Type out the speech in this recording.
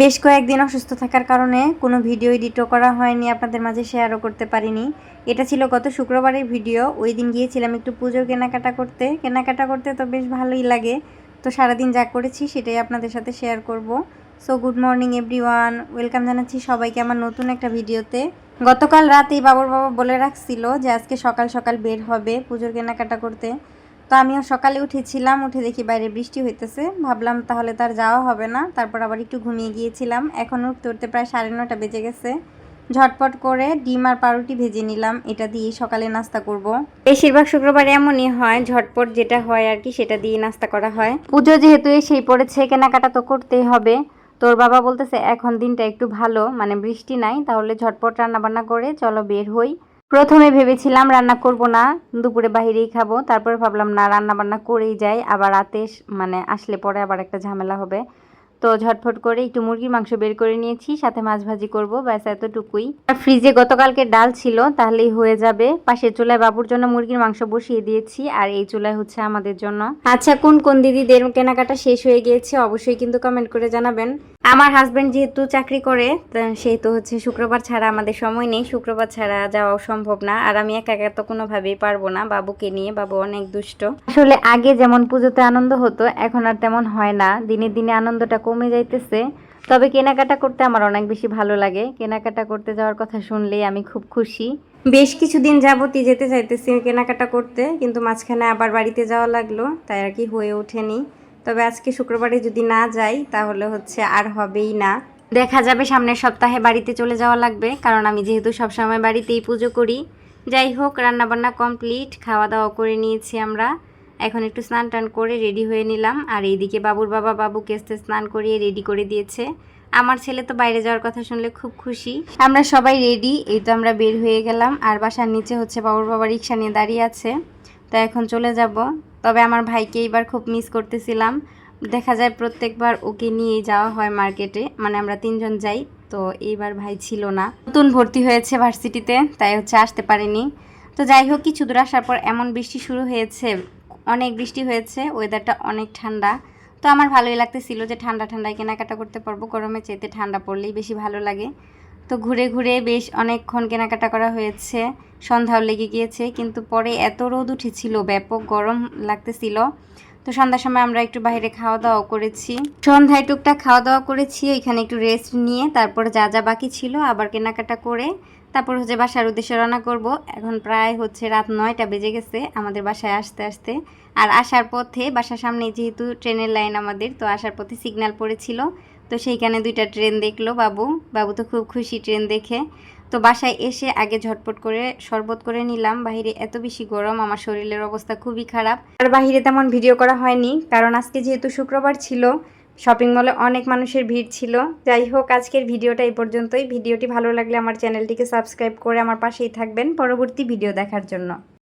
বেশ কয়েকদিন অসুস্থ থাকার কারণে কোনো ভিডিও এডিটও করা হয়নি, আপনাদের মাঝে শেয়ারও করতে পারিনি। এটা ছিল গত শুক্রবারের ভিডিও। ওই দিন গিয়েছিলাম একটু পুজোর কেনাকাটা করতে তো বেশ ভালোই লাগে। তো সারাদিন যা করেছি সেটাই আপনাদের সাথে শেয়ার করব। So good morning everyone, welcome জানাচ্ছি সবাইকে আমার নতুন একটা ভিডিওতে। গতকাল রাতেই বাবা বলে রাখছিল যে আজকে সকাল সকাল বের হবে পুজোর কেনাকাটা করতে। তো আমিও সকালে উঠেছিলাম, উঠে দেখি বাইরে বৃষ্টি হইতেছে। ভাবলাম তাহলে তার যাওয়া হবে না, তারপর আবার একটু ঘুমিয়ে গিয়েছিলাম। এখন উঠতে উঠতে প্রায় 9:30 বেজে গেছে। ঝটপট করে ডিম আর পাউরুটি ভেজে নিলাম, এটা দিয়ে সকালে নাস্তা করব। বেশিরভাগ শুক্রবার এমনই হয়, ঝটপট যেটা হয় আর কি সেটা দিয়ে নাস্তা করা হয়। পুজো যেহেতু এসেই পড়েছে, কেনাকাটা তো করতেই হবে। তোর বাবা বলতেছে এখন দিনটা একটু ভালো, মানে বৃষ্টি নাই, তাহলে ঝটপট রান্নাবান্না করে চলো বের হই। প্রথমে ভেবেছিলাম রান্না করব না, দুপুরে বাইরেই খাবো। তারপর ভাবলাম না, রান্না বান্না করেই যাই, আবার রাতে মানে আসলে পরে আবার একটা ঝামেলা হবে। তো ঝটফট করে একটু মুরগির মাংস বের করে নিয়েছি, সাথে মাছ ভাজি করবো, ব্যাস এতটুকুই। আর ফ্রিজে গতকালকে ডাল ছিল, তাহলেই হয়ে যাবে। পাশের চুলায় বাবুর জন্য মুরগির মাংস বসিয়ে দিয়েছি, আর এই চুলায় হচ্ছে আমাদের জন্য। আচ্ছা, কোন কোন দিদিদের কেনাকাটা শেষ হয়ে গিয়েছে অবশ্যই কিন্তু কমেন্ট করে জানাবেন। আমার হাজবেন্ড যেহেতু চাকরি করে, সেহেতু হচ্ছে শুক্রবার ছাড়া আমাদের সময় নেই, শুক্রবার ছাড়া যাওয়াও সম্ভব না। আর আমি একা একা তো কোনোভাবেই পারবো না বাবুকে নিয়ে, বাবু অনেক দুষ্ট। আসলে আগে যেমন পুজোতে আনন্দ হতো, এখন আর তেমন হয় না, দিনে দিনে আনন্দটা কমে যাইতেছে। তবে কেনাকাটা করতে আমার অনেক বেশি ভালো লাগে, কেনাকাটা করতে যাওয়ার কথা শুনলেই আমি খুব খুশি। বেশ কিছুদিন যাবতই যেতে চাইতেছি কেনাকাটা করতে, কিন্তু মাঝখানে আবার বাড়িতে যাওয়া লাগলো, তাই আর কি হয়ে ওঠেনি। তবে আজকে শুক্রবারে যদি না যাই তাহলে হচ্ছে আর হবেই না। দেখা যাবে সামনের সপ্তাহে বাড়িতে চলে যাওয়া লাগবে, কারণ আমি যেহেতু সবসময় বাড়িতেই পুজো করি। যাই হোক, রান্নাবান্না কমপ্লিট, খাওয়া দাওয়া করে নিয়েছি আমরা। এখন একটু স্নান টান করে রেডি হয়ে নিলাম। আর এইদিকে বাবুর বাবা বাবুকে স্নান করিয়ে রেডি করে দিয়েছে। আমার ছেলে তো বাইরে যাওয়ার কথা শুনলে খুব খুশি। আমরা সবাই রেডি, এই তো আমরা বের হয়ে গেলাম। আর বাসার নিচে হচ্ছে বাবুর বাবা রিক্সা নিয়ে দাঁড়িয়ে আছে, তো এখন চলে যাব। তবে আমার ভাইকে এইবার খুব মিস করতেছিলাম। দেখা যায় প্রত্যেকবার ওকে নিয়েই যাওয়া হয় মার্কেটে, মানে আমরা তিনজন যাই। তো এইবার ভাই ছিল না, নতুন ভর্তি হয়েছে ভার্সিটিতে, তাই হচ্ছে আসতে পারেনি। তো যাই হোক, কিছু দূর আসার পর এমন বৃষ্টি শুরু হয়েছে, অনেক বৃষ্টি হয়েছে, ওয়েদারটা অনেক ঠান্ডা। তো আমার ভালোই লাগতেছিল যে ঠান্ডা ঠান্ডায় কেনাকাটা করতে পারবো, গরমের চাইতে ঠান্ডা পড়লেই বেশি ভালো লাগে। তো ঘুরে ঘুরে বেশ অনেকক্ষণ কেনাকাটা করা হয়েছে, সন্ধ্যাও লেগে গিয়েছে। কিন্তু পরে এত রোদ উঠেছিল, ব্যাপক গরম লাগতেছিল। তো সন্ধ্যার সময় আমরা একটু বাইরে খাওয়া দাওয়া করেছি, সন্ধ্যায় টুকটাক খাওয়া দাওয়া করেছি, ওইখানে একটু রেস্ট নিয়ে তারপর যা যা বাকি ছিল আবার কেনাকাটা করে তারপর হচ্ছে বাসার উদ্দেশ্যে রওনা করব। এখন প্রায় হচ্ছে রাত 9টা বেজে গেছে আমাদের বাসায় আসতে আসতে। আর আসার পথে, বাসার সামনে যেহেতু ট্রেনের লাইন আমাদের, তো আসার পথে সিগন্যাল পড়েছিল, তো সেইখানে 2টা ট্রেন দেখলো বাবু। বাবু তো খুব খুশি ট্রেন দেখে। তো বাসায় এসে আগে ঝটপট করে শরবত করে নিলাম, বাইরে এত বেশি গরম, আমার শরীরের অবস্থা খুবই খারাপ। আর বাইরে তেমন ভিডিও করা হয়নি, কারণ আজকে যেহেতু শুক্রবার ছিল, শপিং মলে অনেক মানুষের ভিড় ছিল। যাই হোক, আজকের ভিডিওটা এই পর্যন্তই। ভিডিওটি ভালো লাগলে আমার চ্যানেলটিকে সাবস্ক্রাইব করে আমার পাশেই থাকবেন পরবর্তী ভিডিও দেখার জন্য।